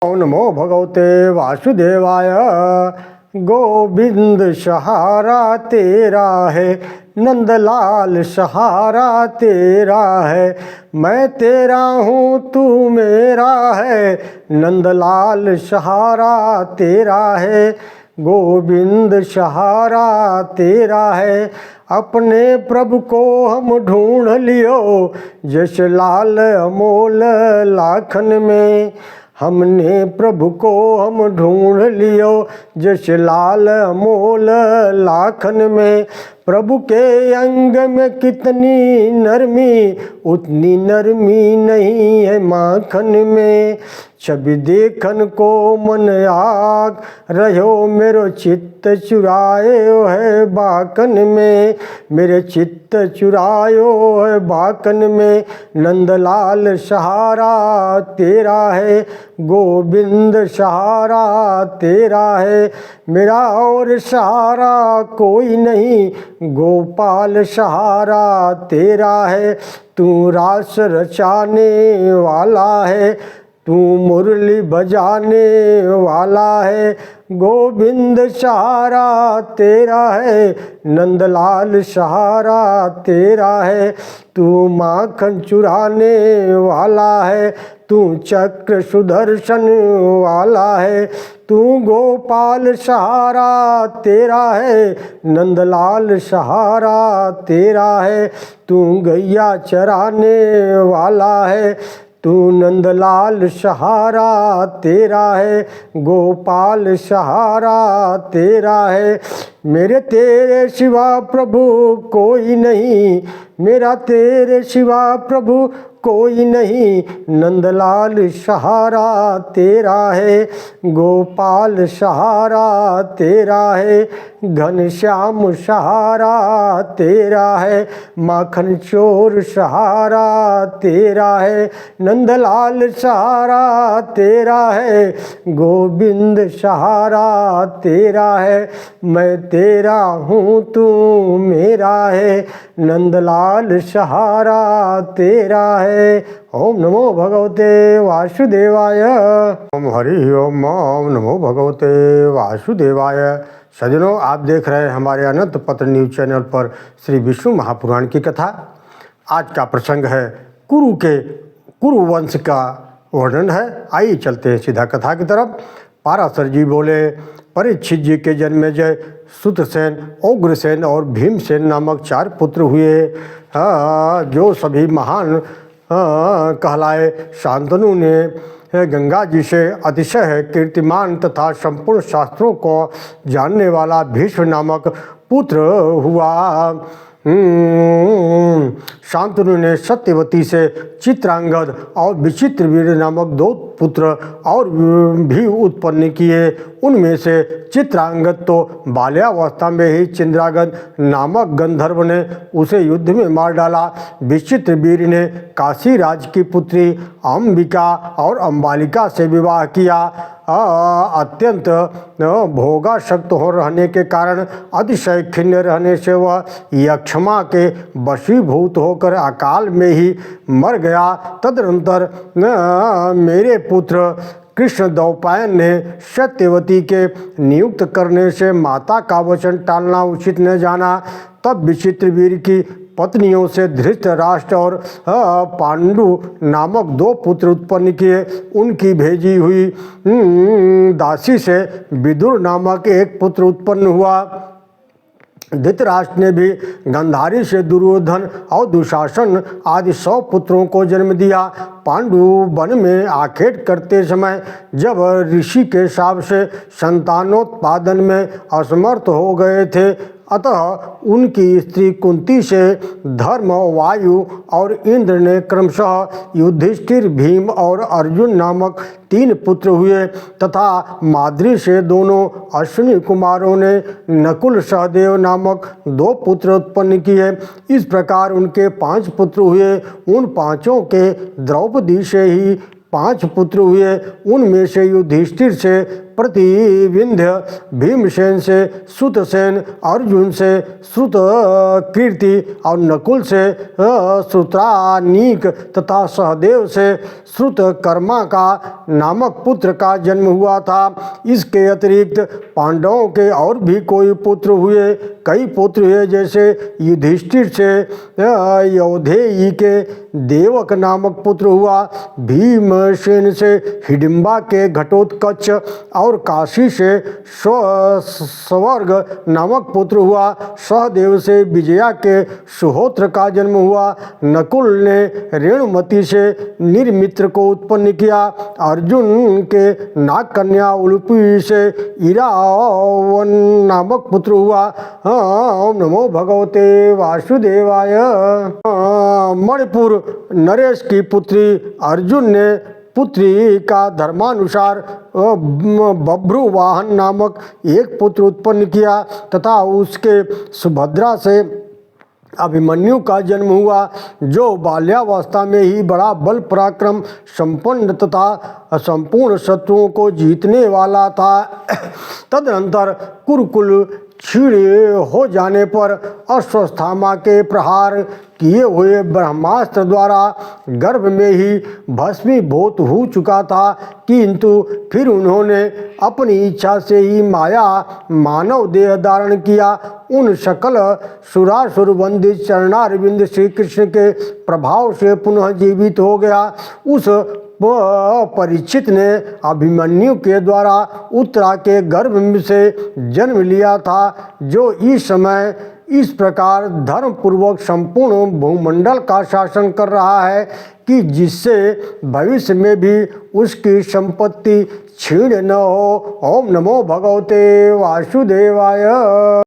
ओम नमो भगवते वासुदेवाय। गोविंद सहारा तेरा है, नंदलाल सहारा तेरा है। मैं तेरा हूँ तू मेरा है, नंदलाल सहारा तेरा है। गोविंद सहारा तेरा है। अपने प्रभु को हम ढूंढ लियो, जैसे लाल अमोल लाखन में। हमने प्रभु को हम ढूंढ लियो, जैसे लाल अमोल लाखन में। प्रभु के अंग में कितनी नरमी, उतनी नरमी नहीं है माखन में। छवि देखन को मन आग रहो, मेरो चित्त चुरायो है बाकन में। मेरे चित्त चुरायो है बाकन में। नंदलाल सहारा तेरा है, गोविंद सहारा तेरा है। मेरा और सहारा कोई नहीं, गोपाल सहारा तेरा है। तू रास रचाने वाला है, तू मुरली बजाने वाला है। गोविंद सहारा तेरा है, नंदलाल सहारा तेरा है। तू माखन चुराने वाला है, तू चक्र सुदर्शन वाला है। तू गोपाल सहारा तेरा है, नंदलाल सहारा तेरा है। तू गैया चराने वाला है, तू नंदलाल सहारा तेरा है। गोपाल सहारा तेरा है। मेरे तेरे सिवा प्रभु कोई नहीं, मेरा तेरे सिवा प्रभु कोई नहीं। नंदलाल सहारा तेरा है, गोपाल सहारा तेरा है। घनश्याम सहारा तेरा है, माखन चोर सहारा तेरा है। नंदलाल सहारा तेरा है, गोविंद सहारा तेरा है। मैं तेरा हूँ तू मेरा है, नंदलाल सहारा तेरा है। ओम नमो भगवते वासुदेवाय। ओम हरि ओम। ओम नमो भगवते वासुदेवाय। सज्जनों, आप देख रहे हैं हमारे अनंत पत्र न्यूज चैनल पर श्री विष्णु महापुराण की कथा। आज का प्रसंग है कुरु वंश का वर्णन है। आइए चलते हैं सीधा कथा की तरफ। पाराशर जी बोले, परीक्षित जी के जन्मेजय, सुतसेन, उग्रसेन और भीमसेन नामक 4 पुत्र हुए, जो सभी महान कहलाए। शांतनु ने गंगा जी से अतिशय कीर्तिमान तथा संपूर्ण शास्त्रों को जानने वाला भीष्म नामक पुत्र हुआ। शांतनु ने सत्यवती से चित्रांगद और विचित्रवीर नामक 2 पुत्र और भी उत्पन्न किए। उनमें से चित्रांगद तो बाल्यावस्था में ही चिंद्रागद नामक गंधर्व ने उसे युद्ध में मार डाला। विचित्रवीर ने काशी राज की पुत्री अंबिका और अंबालिका से विवाह किया। अत्यंत भोगासक्त हो रहने के कारण अतिशय खिन्न रहने से वह यक्षमा के वशीभूत होकर अकाल में ही मर गया। तदनंतर मेरे पुत्र कृष्ण द्वैपायन ने सत्यवती के नियुक्त करने से माता का वचन टालना उचित न जाना। तब विचित्रवीर की पत्नियों से धृतराष्ट्र और पांडु नामक 2 पुत्र उत्पन्न किए। उनकी भेजी हुई दासी से विदुर नामक एक पुत्र उत्पन्न हुआ। धृतराष्ट्र ने भी गंधारी से दुर्योधन और दुशासन आदि 100 पुत्रों को जन्म दिया। पांडु वन में आखेट करते समय जब ऋषि के शाप से संतानोत्पादन में असमर्थ हो गए थे, अतः उनकी स्त्री कुंती से धर्म, वायु और इंद्र ने क्रमशः युधिष्ठिर, भीम और अर्जुन नामक 3 पुत्र हुए तथा माद्री से दोनों अश्विनी कुमारों ने नकुल, सहदेव नामक 2 पुत्र उत्पन्न किए। इस प्रकार उनके 5 पुत्र हुए। उन 5 के द्रौपदी से ही 5 पुत्र हुए। उनमें से युधिष्ठिर से प्रतिविंध्य, भीमसेन से श्रुतसेन, अर्जुन से श्रुतकीर्ति और नकुल से श्रुतानीक तथा सहदेव से श्रुतकर्मा का नामक पुत्र का जन्म हुआ था। इसके अतिरिक्त पांडवों के और भी कोई पुत्र हुए। कई पुत्र हुए, जैसे युधिष्ठिर से यौधेयी के देवक नामक पुत्र हुआ, भीमसेन से हिडिंबा के घटोत्कच और काशी से स्वर्ग नामक पुत्र हुआ। सहदेव से विजया के सुहोत्र का जन्म हुआ। नकुल ने रेणुमति से निर्मित्र को उत्पन्न किया। अर्जुन के नागकन्या उलूपी से इरावन नामक पुत्र हुआ। ओम नमो भगवते वासुदेवाय। मणिपुर नरेश की पुत्री अर्जुन ने पुत्री का धर्मानुसार बभ्रुवाहन नामक एक पुत्र उत्पन्न किया तथा उसके सुभद्रा से अभिमन्यु का जन्म हुआ, जो बाल्यावस्था में ही बड़ा बल पराक्रम संपन्न तथा संपूर्ण शत्रुओं को जीतने वाला था। तदनंतर कुरुकुल छीड़े हो जाने पर अश्वस्थामा के प्रहार किए हुए ब्रह्मास्त्र द्वारा गर्भ में ही भस्मीभूत हो चुका था, किंतु फिर उन्होंने अपनी इच्छा से ही माया मानव देह धारण किया। उन सकल सुरासुर वंदित चरणारविंद श्री कृष्ण के प्रभाव से पुनः जीवित हो गया। उस परीक्षित ने अभिमन्यु के द्वारा उत्तरा के गर्भ से जन्म लिया था, जो इस समय इस प्रकार धर्मपूर्वक संपूर्ण भूमंडल का शासन कर रहा है कि जिससे भविष्य में भी उसकी संपत्ति छीण न हो। ओम नमो भगवते वासुदेवाय।